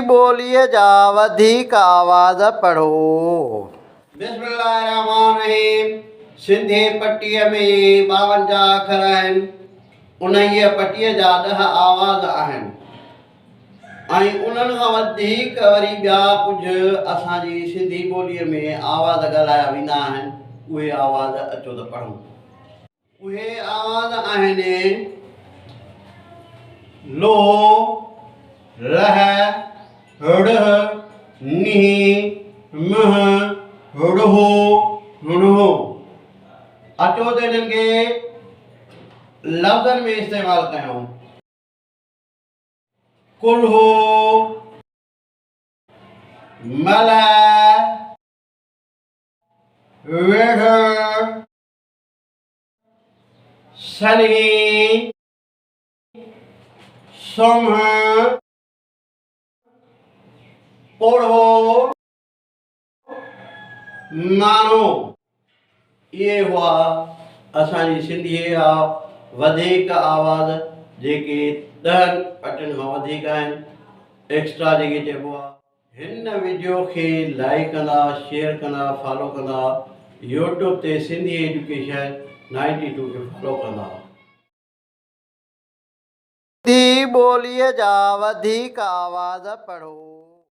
ॿोलीअ जा वधीक आवाज़ पढ़ो। बिस्मिल्लाहिर्रहमानिर्रहीम। सिंधी पट्टीअ में 52 अखर आहिनि। उन्हीअ पट्टीअ जा 10 आवाज़ आहिनि ऐं उन्हनि खां वधीक वरी ॿिया कुझु असांजी सिंधी ॿोलीअ में आवाज़ ॻाल्हाया वेंदा आहिनि। उहे आवाज़ अचो त पढ़ूं। उहे आवाज़ आहिनि लो, रह, ड़ह, नीह, मह, ड़हो, णहो। अचो त इन्हनि खे लफ़्ज़नि में इस्तेमालु कयूं। कुल्हो, मल, वेढ़, सनी, सोमह, पोढ़ो, मानो। इहे हुआ असांजी सिंधीअ जा वधीक आवाज़ जेके 10 पट्टियुनि खां वधीक आहिनि। एक्स्ट्रा जेके चइबो आहे। हिन वीडियो खे लाइक कंदा, शेयर कंदा, फॉलो कंदा। यूट्यूब ते सिंधी एजुकेशन 92 खे फॉलो कंदा। सिंधी ॿोलीअ जा वधीक आवाज़ पढ़ो।